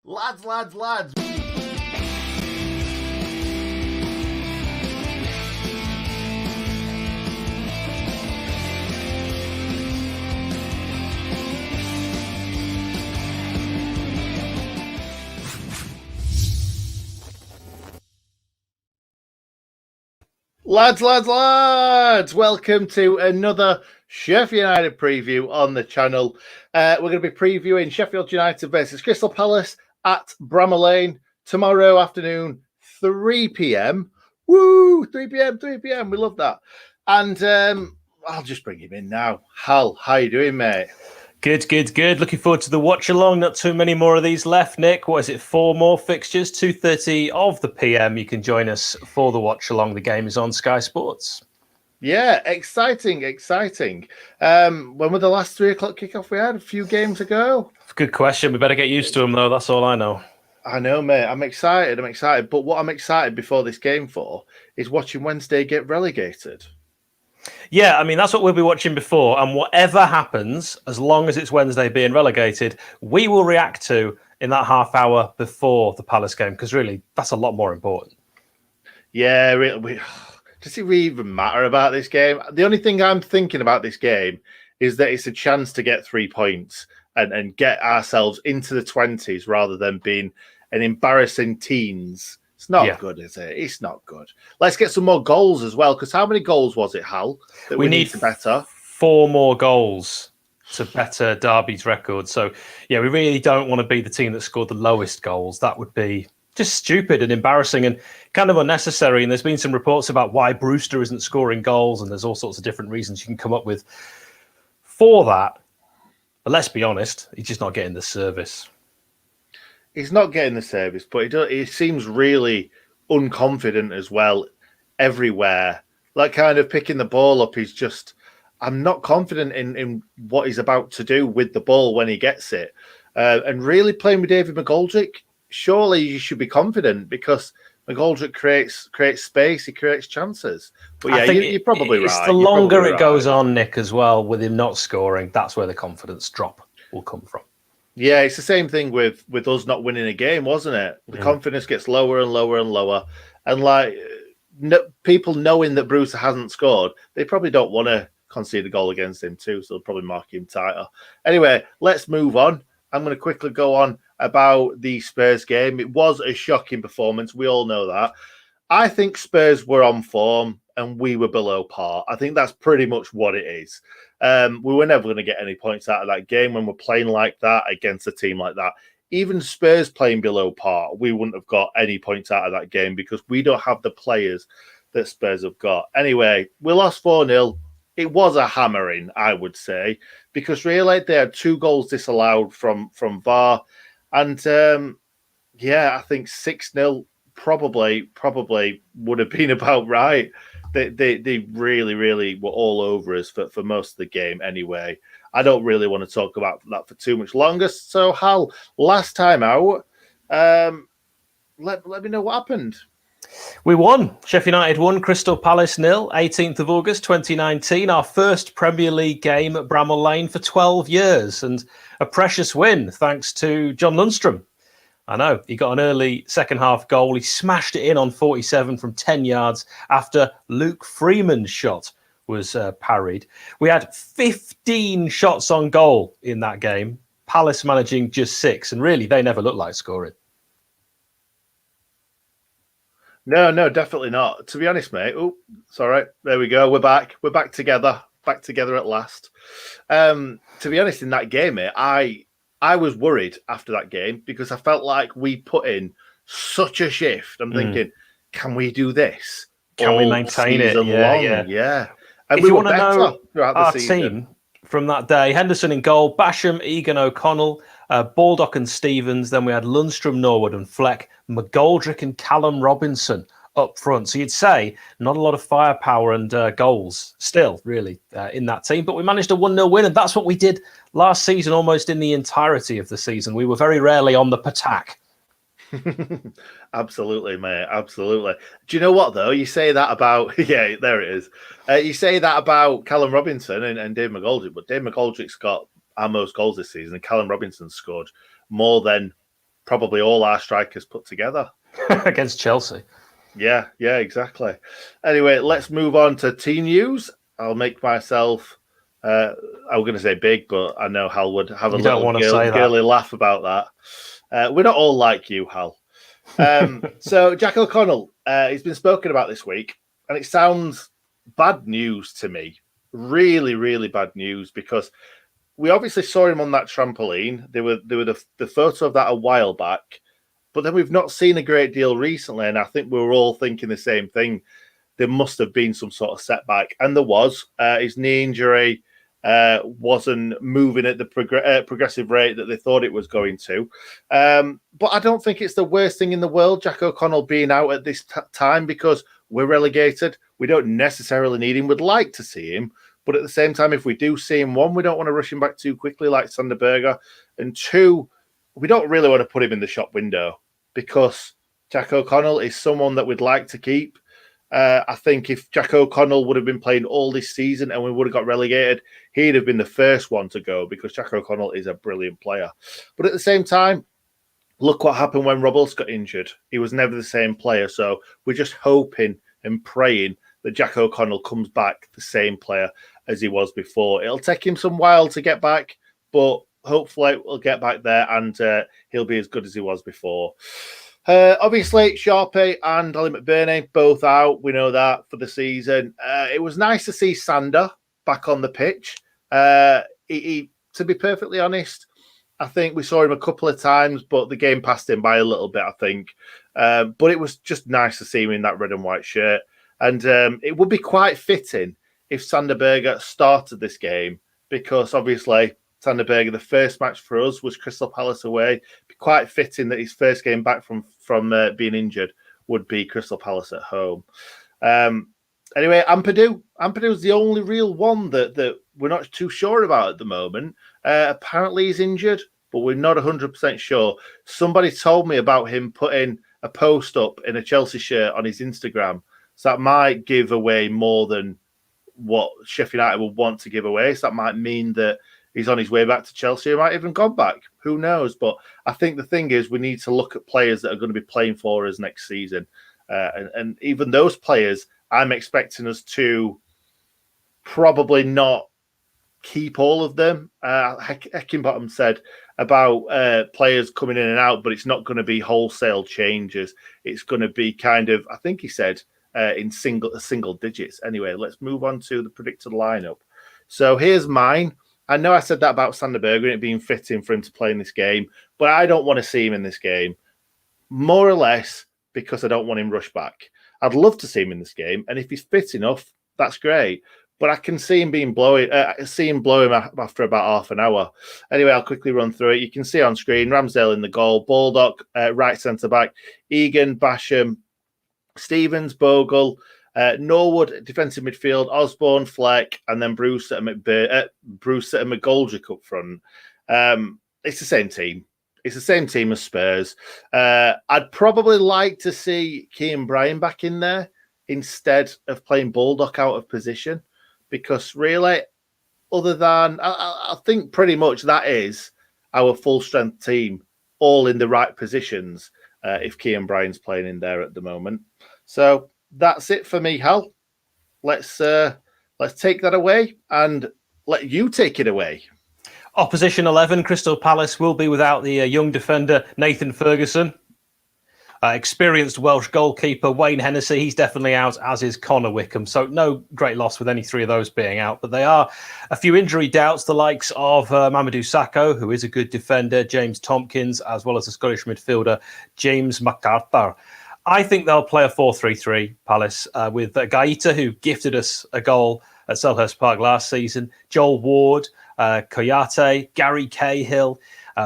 Lads. Lads, welcome to another Sheffield United preview on the channel. We're going to be previewing Sheffield United versus Crystal Palace at Bramall Lane tomorrow afternoon, 3 p.m. Woo, 3 p.m. We love that. And I'll just bring him in now. Hal, how you doing, mate? Good. Looking forward to the watch along. Not too many more of these left, Nick. What is it? 4 more fixtures, 2:30 of the PM. You can join us for the watch along. The game is on Sky Sports. Yeah, exciting. When were the last 3 o'clock kickoff we had? A few games ago? Good question. We better get used to them, though. That's all I know. I know, mate. I'm excited. But what I'm excited before this game for is watching Wednesday get relegated. Yeah, I mean, that's what we'll be watching before. And whatever happens, as long as it's Wednesday being relegated, we will react to in that half hour before the Palace game, because really, that's a lot more important. Yeah, really. Does it really even matter about this game? The only thing I'm thinking about this game is that it's a chance to get 3 points and get ourselves into the 20s rather than being an embarrassing teens. It's not good, is it? It's not good. Let's get some more goals as well, because how many goals was it, Hal, that we need to better? 4 more goals to better Derby's record. So, yeah, we really don't want to be the team that scored the lowest goals. That would be just stupid and embarrassing and kind of unnecessary. And there's been some reports about why Brewster isn't scoring goals, and there's all sorts of different reasons you can come up with for that. But let's be honest, he's just not getting the service. He's not getting the service, but he seems really unconfident as well everywhere. Like, kind of picking the ball up, he's just, I'm not confident in what he's about to do with the ball when he gets it. And really playing with David McGoldrick, surely you should be confident, because McGoldrick creates space, he creates chances. But yeah, you're probably right. It's the longer it goes on, Nick, as well, with him not scoring, that's where the confidence drop will come from. Yeah, it's the same thing with us not winning a game, wasn't it? The confidence gets lower and lower and lower. And like people knowing that Brewster hasn't scored, they probably don't want to concede a goal against him too, so they'll probably mark him tighter. Anyway, let's move on. I'm going to quickly go on about the Spurs game. It was a shocking performance. We all know that. I think Spurs were on form and we were below par. I think that's pretty much what it is. We were never going to get any points out of that game when we're playing like that against a team like that. Even Spurs playing below par, we wouldn't have got any points out of that game because we don't have the players that Spurs have got. Anyway, we lost 4-0. It was a hammering, I would say, because really they had 2 goals disallowed from VAR. And I think 6-0 probably would have been about right. They really were all over us for most of the game anyway. I don't really want to talk about that for too much longer. So, Hal, last time out, let me know what happened. We won. Sheffield United won, Crystal Palace 0, 18th of August 2019. Our first Premier League game at Bramall Lane for 12 years, and a precious win thanks to John Lundstram. I know, he got an early second half goal. He smashed it in on 47 from 10 yards after Luke Freeman's shot was parried. We had 15 shots on goal in that game, Palace managing just 6, and really they never looked like scoring. No, definitely not. To be honest, mate. Oh, it's all right. There we go. We're back. We're back together. Back together at last. To be honest, in that game, mate, I was worried after that game because I felt like we put in such a shift. I'm thinking, can we do this? Can we maintain it? Yeah. And if we you were want to know throughout the our season. Team from that day, Henderson in goal, Basham, Egan, O'Connell, Baldock and Stevens. Then we had Lundstram, Norwood and Fleck, McGoldrick and Callum Robinson up front. So you'd say not a lot of firepower and goals still, really, in that team. But we managed a 1-0 win, and that's what we did last season, almost in the entirety of the season. We were very rarely on the attack. Absolutely, mate. Absolutely. Do you know what, though? You say that about... Yeah, there it is. You say that about Callum Robinson and Dave McGoldrick, but Dave McGoldrick's got our most goals this season, and Callum Robinson scored more than probably all our strikers put together. Against Chelsea. Yeah, exactly. Anyway, let's move on to team news. I'll make myself, I was going to say big, but I know Hal would have a little girly laugh about that. We're not all like you, Hal. So Jack O'Connell, he's been spoken about this week, and it sounds bad news to me. Really, really bad news, because we obviously saw him on that trampoline. There were the photo of that a while back, but then we've not seen a great deal recently, and I think we were all thinking the same thing. There must have been some sort of setback, and there was. His knee injury wasn't moving at the progressive rate that they thought it was going to. But I don't think it's the worst thing in the world, Jack O'Connell being out at this time, because we're relegated. We don't necessarily need him. We'd like to see him. But at the same time, if we do see him, one, we don't want to rush him back too quickly like Sander Berge. And two, we don't really want to put him in the shop window, because Jack O'Connell is someone that we'd like to keep. I think if Jack O'Connell would have been playing all this season and we would have got relegated, he'd have been the first one to go, because Jack O'Connell is a brilliant player. But at the same time, look what happened when Rob Hulse got injured. He was never the same player. So we're just hoping and praying that Jack O'Connell comes back the same player as he was before. It'll take him some while to get back, but hopefully we'll get back there and he'll be as good as he was before. Obviously, Sharpie and Ollie McBurney both out. We know that for the season. It was nice to see Sander back on the pitch. To be perfectly honest, I think we saw him a couple of times, but the game passed him by a little bit, I think. But it was just nice to see him in that red and white shirt. And it would be quite fitting if Sander Berge started this game, because obviously Sander Berge, the first match for us was Crystal Palace away. It'd be quite fitting that his first game back from being injured would be Crystal Palace at home. Anyway, Ampadu's the only real one that we're not too sure about at the moment. Apparently he's injured, but we're not 100% sure. Somebody told me about him putting a post up in a Chelsea shirt on his Instagram. So that might give away more than what Sheffield United will want to give away. So that might mean that he's on his way back to Chelsea. He might even gone back. Who knows? But I think the thing is, we need to look at players that are going to be playing for us next season. And even those players, I'm expecting us to probably not keep all of them. Heckingbottom said about players coming in and out, but it's not going to be wholesale changes. It's going to be kind of, I think he said, in single digits. Anyway, let's move on to the predicted lineup. So here's mine. I know I said that about Sander Berge and it being fitting for him to play in this game, but I don't want to see him in this game, more or less because I don't want him rushed back. I'd love to see him in this game, and if he's fit enough, that's great. But I can see him blow him after about half an hour. Anyway, I'll quickly run through it. You can see on screen Ramsdale in the goal, Baldock right centre back, Egan, Basham, Stevens, Bogle, Norwood defensive midfield, Osborne, Fleck, and then Bruce and McGoldrick up front. It's the same team. It's the same team as Spurs. I'd probably like to see Kean Bryan back in there instead of playing Baldock out of position, because really, other than I think pretty much that is our full strength team, all in the right positions. If Kean Bryan's playing in there at the moment. So that's it for me, Hal. Let's take that away and let you take it away. Opposition 11, Crystal Palace will be without the young defender Nathan Ferguson. Experienced Welsh goalkeeper Wayne Hennessy, he's definitely out, as is Connor Wickham. So no great loss with any three of those being out. But they are a few injury doubts, the likes of Mamadou Sakho, who is a good defender, James Tompkins, as well as the Scottish midfielder James McArthur. I think they'll play a 4-3-3, Palace, with Gaeta, who gifted us a goal at Selhurst Park last season, Joel Ward, Koyate, Gary Cahill,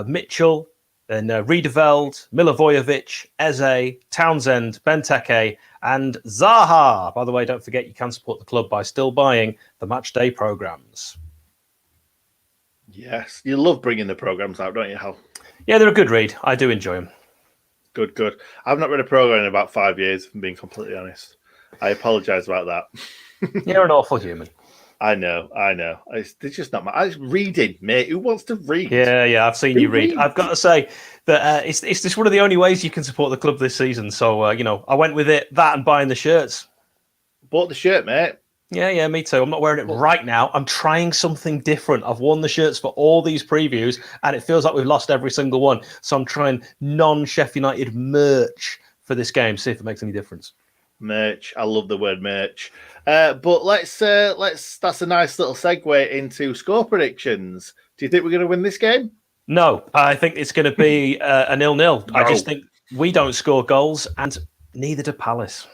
Mitchell, and Riedeveld, Milivojevic, Eze, Townsend, Benteke, and Zaha. By the way, don't forget you can support the club by still buying the match day programmes. Yes, you love bringing the programmes out, don't you, Hal? Yeah, they're a good read. I do enjoy them. Good. I've not read a programme in about 5 years, if I'm being completely honest. I apologise about that. You're an awful human. I know. It's just not my. It's reading, mate. Who wants to read? Yeah, I've seen you read. I've got to say that it's just one of the only ways you can support the club this season. So, I went with it, that and buying the shirts. Bought the shirt, mate. Yeah, me too. I'm not wearing it right now. I'm trying something different. I've worn the shirts for all these previews, and it feels like we've lost every single one. So I'm trying non-Sheffield United merch for this game, see if it makes any difference. Merch. I love the word merch. But let's. That's a nice little segue into score predictions. Do you think we're going to win this game? No, I think it's going to be a 0-0. No. I just think we don't score goals, and neither do Palace.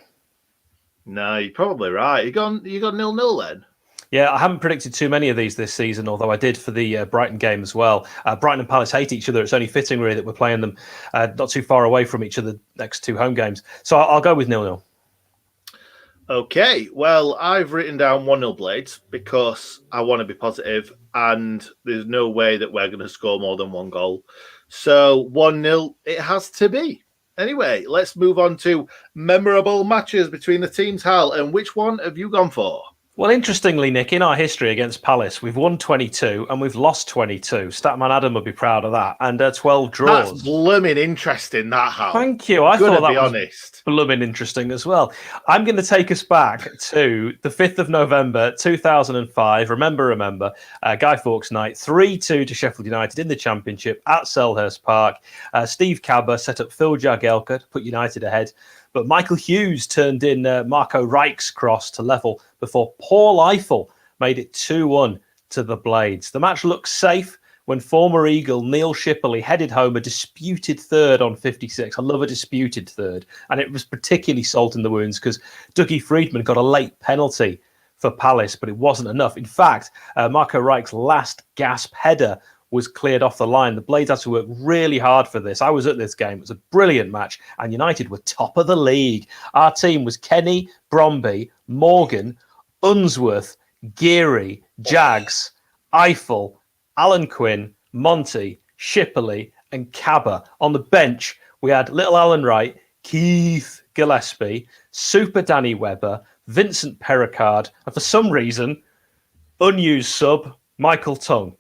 No, you're probably right. You got 0-0 then. Yeah, I haven't predicted too many of these this season, although I did for the Brighton game as well. Brighton and Palace hate each other. It's only fitting, really, that we're playing them not too far away from each other next two home games. So I'll go with 0-0. Okay, well, I've written down 1-0 Blades because I want to be positive, and there's no way that we're going to score more than one goal. So 1-0 it has to be. Anyway, let's move on to memorable matches between the teams, Hal. And which one have you gone for? Well, interestingly, Nick, in our history against Palace, we've won 22 and we've lost 22. Statman Adam would be proud of that. And 12 draws. That's blooming interesting, that, Hal. Thank you. I thought that was honest. Blooming interesting as well. I'm going to take us back to the 5th of November, 2005. Remember, Guy Fawkes night, 3-2 to Sheffield United in the Championship at Selhurst Park. Steve Cabba set up Phil Jagielka to put United ahead. But Michael Hughes turned in Marco Reich's cross to level before Paul Eiffel made it 2-1 to the Blades. The match looked safe when former Eagle Neil Shipley headed home a disputed third on 56. I love a disputed third. And it was particularly salt in the wounds because Dougie Friedman got a late penalty for Palace, but it wasn't enough. In fact, Marco Reich's last gasp header was cleared off the line. The Blades had to work really hard for this. I was at this game. It was a brilliant match, and United were top of the league. Our team was Kenny, Bromby, Morgan, Unsworth, Geary, Jags, Eiffel, Alan Quinn, Monty, Shipley, and Cabba. On the bench, we had Little Alan Wright, Keith Gillespie, Super Danny Webber, Vincent Perricard, and for some reason, unused sub, Michael Tongue.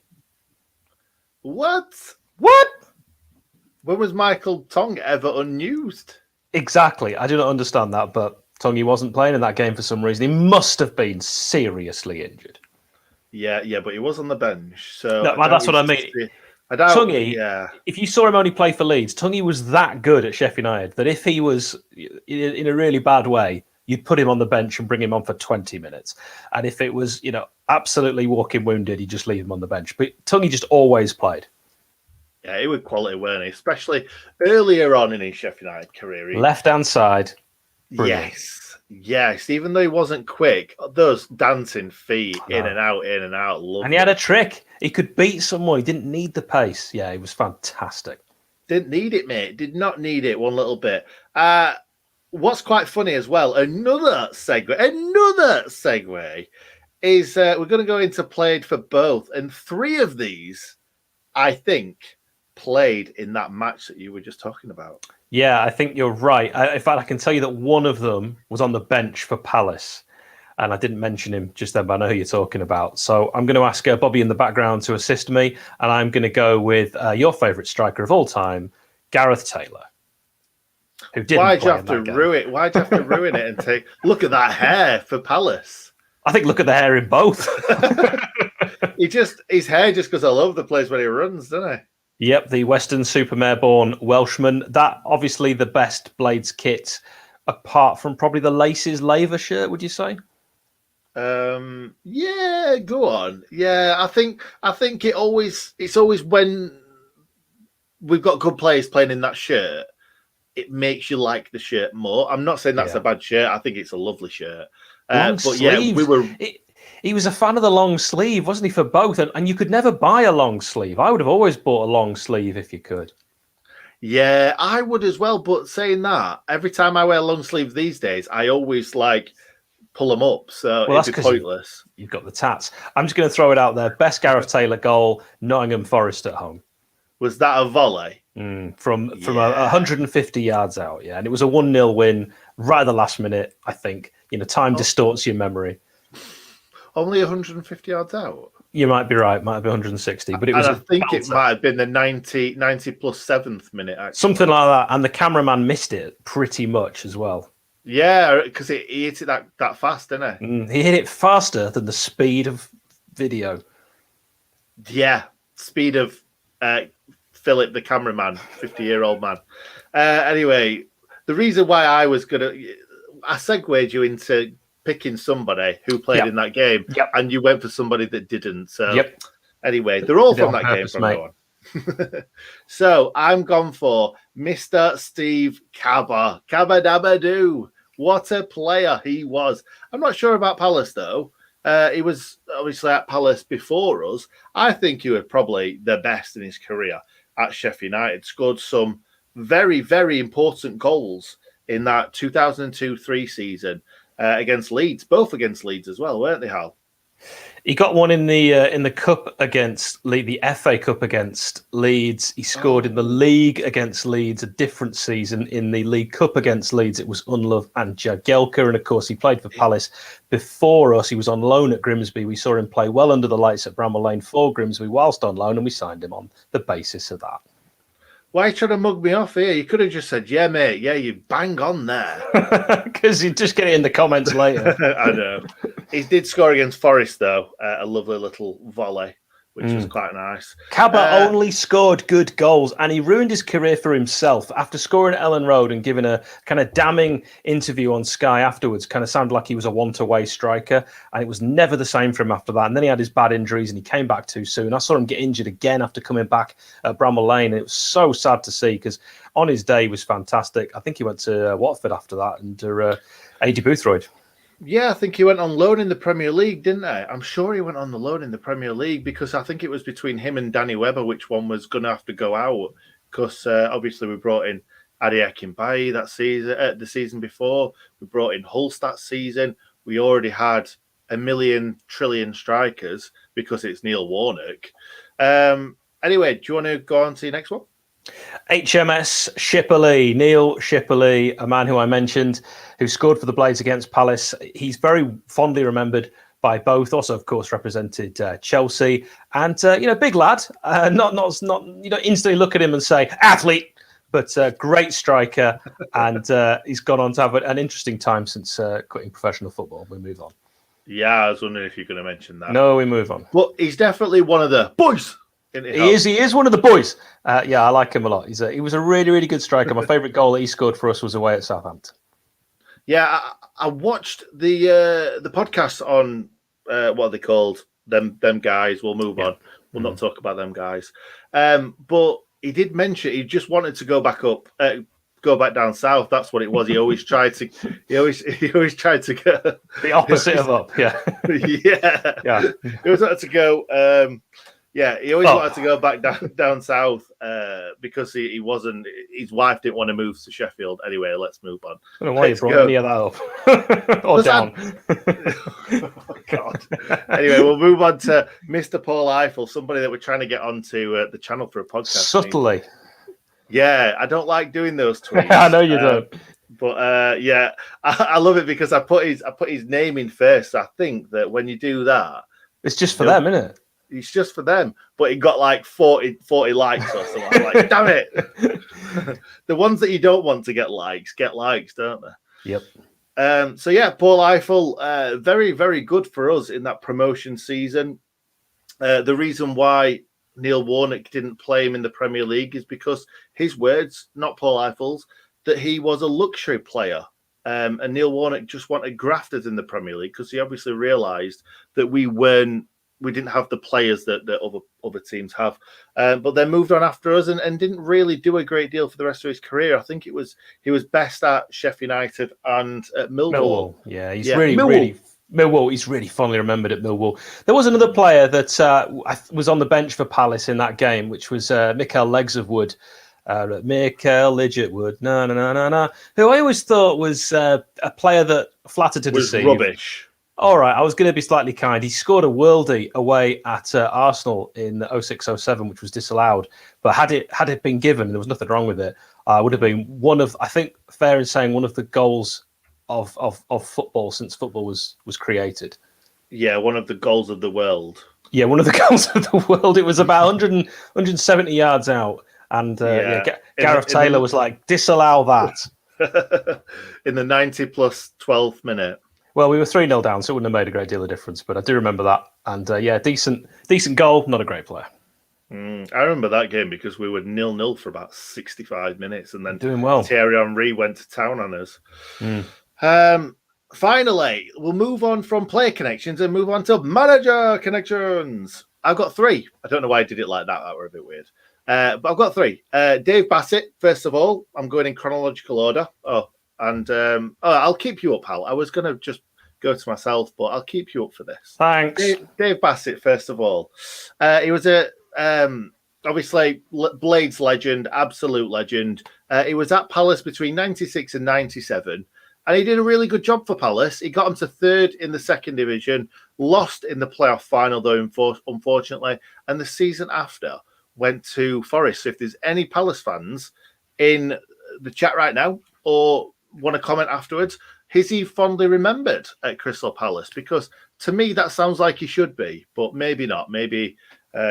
What? When was Michael Tongue ever unused? Exactly. I do not understand that, but Tongue wasn't playing in that game for some reason. He must have been seriously injured. Yeah, but he was on the bench. So no, that's what I mean. Tungy, if you saw him only play for Leeds, Tungy was that good at Sheffield United that if he was in a really bad way, you'd put him on the bench and bring him on for 20 minutes. And if it was, absolutely walking wounded, you'd just leave him on the bench. But Tungy just always played. Yeah, he was quality, weren't he? Especially earlier on in his Sheffield United career. Left-hand side. Brilliant. Yes. Even though he wasn't quick, those dancing feet, in and out. Lovely. And he had a trick. He could beat someone. He didn't need the pace. Yeah, he was fantastic. Didn't need it, mate. Did not need it one little bit. What's quite funny as well, another segue is we're going to go into played for both. And 3 of these, I think, played in that match that you were just talking about. Yeah, I think you're right. In fact, I can tell you that one of them was on the bench for Palace. And I didn't mention him just then, but I know who you're talking about. So I'm going to ask Bobby in the background to assist me. And I'm going to go with your favourite striker of all time, Gareth Taylor. Why'd you have to ruin it and take... Look at that hair for Palace. I think look at the hair in both. His hair just goes all over the place when he runs, doesn't he? Yep, the Western-Supermare-born Welshman. That, obviously, the best Blades kit, apart from probably the Laces Laver shirt, would you say? Yeah, go on. Yeah, I think it's always when we've got good players playing in that shirt, it makes you like the shirt more. I'm not saying that's a bad shirt. I think it's a lovely shirt. But sleeves. Yeah, we were. He was a fan of the long sleeve, wasn't he, for both? And you could never buy a long sleeve. I would have always bought a long sleeve if you could. Yeah, I would as well. But saying that, every time I wear long sleeves these days, I always pull them up. So it'd be pointless. You've got the tats. I'm just going to throw it out there. Best Gareth Taylor goal, Nottingham Forest at home. Was that a volley? From 150 yards out, yeah. And it was a 1-0 win right at the last minute, I think. Time distorts your memory. only 150 yards out. You might be right. Might be 160, but it was. And I think it belter. might have been the 90 plus 7th minute. Actually. Something like that, and the cameraman missed it pretty much as well. Yeah, because he hit it that fast, didn't he? He hit it faster than the speed of video. Yeah, speed of Philip, the cameraman, 50-year-old man. Anyway, the reason why I segued you into picking somebody who played in that game, and you went for somebody that didn't. So anyway, they're all from that game from now on. So I'm gone for Mr. Steve Cabba. Cabba Dabba Doo. What a player he was. I'm not sure about Palace, though. He was obviously at Palace before us. I think he was probably the best in his career at Sheffield United. Scored some very, very important goals in that 2002-03 season against Leeds. Both against Leeds as well, weren't they, Hal? He got one in the cup against the FA Cup against Leeds. He scored in the league against Leeds a different season. In the League Cup against Leeds, it was Unlove and Jagielka. And of course, he played for Palace before us. He was on loan at Grimsby. We saw him play well under the lights at Bramall Lane for Grimsby whilst on loan, and we signed him on the basis of that. Why are you trying to mug me off here? You could have just said, yeah, mate, yeah, you bang on there. Because you just get it in the comments later. I know. He did score against Forest, though, a lovely little volley, which was quite nice. Cabba only scored good goals, and he ruined his career for himself. After scoring at Ellen Road and giving a kind of damning interview on Sky afterwards, kind of sounded like he was a want-away striker, and it was never the same for him after that. And then he had his bad injuries, and he came back too soon. I saw him get injured again after coming back at Bramall Lane, and it was so sad to see, because on his day he was fantastic. I think he went to Watford after that under A.D. Boothroyd. Yeah, I think he went on loan in the Premier League, didn't he? I'm sure he went on the loan in the Premier League because I think it was between him and Danny Webber which one was going to have to go out because obviously we brought in Adi Akinbaye that season, the season before. We brought in Hulst that season. We already had a million trillion strikers because it's Neil Warnock. Anyway, do you want to go on to your next one? HMS Shipperley, Neil Shipperley, a man who I mentioned, who scored for the Blades against Palace. He's very fondly remembered by both. Also, of course, represented Chelsea, and big lad. Not instantly look at him and say athlete, but great striker, and he's gone on to have an interesting time since quitting professional football. We move on. Yeah, I was wondering if you're going to mention that. No, we move on. Well, he's definitely one of the boys. He is one of the boys. Yeah, I like him a lot. He was a really, really good striker. My favourite goal that he scored for us was away at Southampton. Yeah, I watched the podcast on what are they called? Them guys. We'll move on. We'll not talk about them guys. But he did mention he just wanted to go back up, go back down south. That's what it was. He always tried to. He always tried to go the opposite of up. Yeah, yeah. He always wanted to go. Yeah, he always wanted to go back down south because he wasn't. His wife didn't want to move to Sheffield. Anyway, let's move on. I don't know why you brought any of that up or down. Oh, God. Anyway, we'll move on to Mr. Paul Eiffel, somebody that we're trying to get onto the channel for a podcast. Subtly. Yeah, I don't like doing those tweets. I know you don't. But yeah, I love it because I put his name in first. I think that when you do that, it's just for them, isn't it? It's just for them, but it got like 40 likes or something. I'm like, damn it. The ones that you don't want to get likes, don't they? Yep. So yeah, Paul Eiffel, very, very good for us in that promotion season. The reason why Neil Warnock didn't play him in the Premier League is because his words, not Paul Eiffel's, that he was a luxury player. And Neil Warnock just wanted grafters in the Premier League because he obviously realised that we didn't have the players that other teams have. But then moved on after us and didn't really do a great deal for the rest of his career. I think he was best at Sheffield United and at Millwall. Yeah, he's Millwall. He's really fondly remembered at Millwall. There was another player that was on the bench for Palace in that game, which was Mikael Legs of Wood. Mikael Lidget Wood, who I always thought was a player that flattered to deceive. Rubbish. All right, I was going to be slightly kind. He scored a worldie away at Arsenal in 06-07, which was disallowed. But had it been given, there was nothing wrong with it. Would have been one of, I think, fair in saying, one of the goals of football since football was created. Yeah, one of the goals of the world. Yeah, one of the goals of the world. It was about 170 yards out. And Gareth Taylor was like, disallow that. In the 90 plus 12th minute. Well, we were 3-0 down, so it wouldn't have made a great deal of difference. But I do remember that. And decent goal, not a great player. I remember that game because we were 0-0 for about 65 minutes. And then doing well. Thierry Henry went to town on us. Finally, we'll move on from player connections and move on to manager connections. I've got 3. I don't know why I did it like that. That were a bit weird. But I've got 3. Dave Bassett, first of all. I'm going in chronological order. I'll keep you up, Hal. I was going to just go to myself, but I'll keep you up for this. Thanks. Dave Bassett, first of all. He was obviously Blades legend, absolute legend. He was at Palace between 96 and 97. And he did a really good job for Palace. He got them to 3rd in the 2nd division, lost in the playoff final, though, unfortunately. And the season after went to Forest. So if there's any Palace fans in the chat right now or want to comment afterwards, is he fondly remembered at Crystal Palace? Because to me, that sounds like he should be, but maybe not. Maybe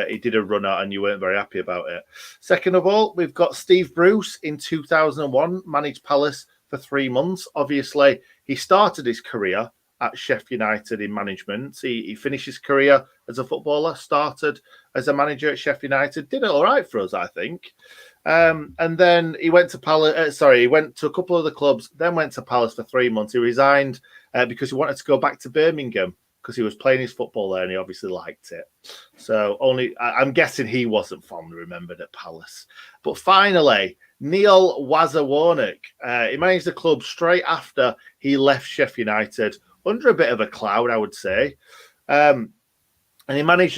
he did a run out and you weren't very happy about it. Second of all, we've got Steve Bruce in 2001, managed Palace for 3 months. Obviously, he started his career at Sheffield United in management. He finished his career as a footballer, started as a manager at Sheffield United, did it all right for us, I think. And then he went to Palace. He went to a couple of the clubs, then went to Palace for 3 months. He resigned because he wanted to go back to Birmingham because he was playing his football there and he obviously liked it. So I'm guessing he wasn't fondly remembered at Palace. But finally, Neil Wazza Warnock. He managed the club straight after he left Sheffield United, under a bit of a cloud, I would say. And he managed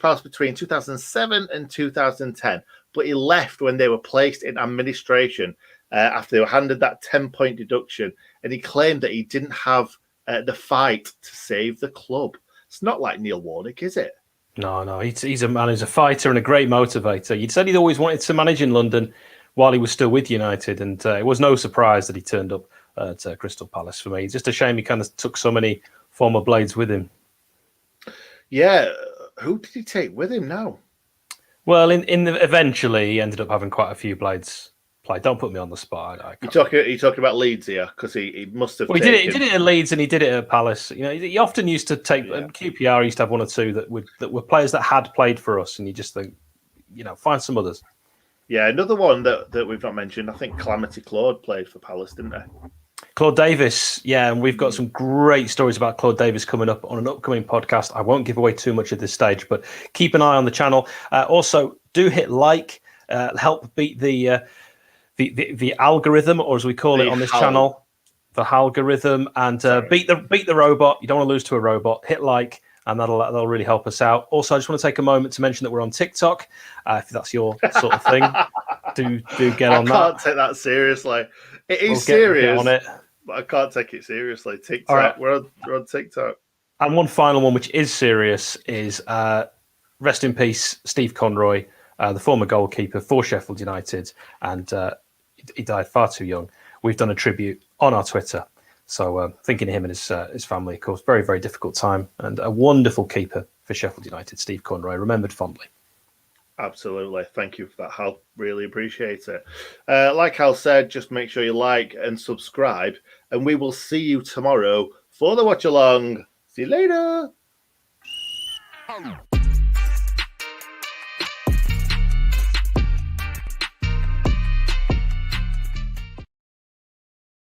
Palace between 2007 and 2010. But he left when they were placed in administration after they were handed that 10-point deduction. And he claimed that he didn't have the fight to save the club. It's not like Neil Warnock, is it? No. He's a man who's a fighter and a great motivator. You'd said he'd always wanted to manage in London while he was still with United. And it was no surprise that he turned up at Crystal Palace for me. It's just a shame he kind of took so many former Blades with him. Yeah. Who did he take with him now? Well, eventually he ended up having quite a few Blades play. Don't put me on the spot. You talking about Leeds here because he must have. Well, he did it at Leeds and he did it at Palace. You know, he often used to take. And QPR used to have 1 or 2 that were players that had played for us, and you just think, find some others. Yeah, another one that we've not mentioned. I think Calamity Claude played for Palace, didn't they? Claude Davis, and we've got some great stories about Claude Davis coming up on an upcoming podcast. I won't give away too much at this stage, but keep an eye on the channel. Also, do hit like, help beat the algorithm, or as we call it on this channel, the algorithm, and beat the robot. You don't want to lose to a robot. Hit like, and that'll really help us out. Also, I just want to take a moment to mention that we're on TikTok. If that's your sort of thing, do get on that. I can't take that seriously. It is serious, on it, but I can't take it seriously. TikTok, right. We're on TikTok. And one final one, which is serious, is rest in peace, Steve Conroy, the former goalkeeper for Sheffield United, and he died far too young. We've done a tribute on our Twitter. So thinking of him and his family, of course, very, very difficult time, and a wonderful keeper for Sheffield United, Steve Conroy, remembered fondly. Absolutely. Thank you for that, Hal. Really appreciate it. Like Hal said, just make sure you like and subscribe, and we will see you tomorrow for the watch along. See you later.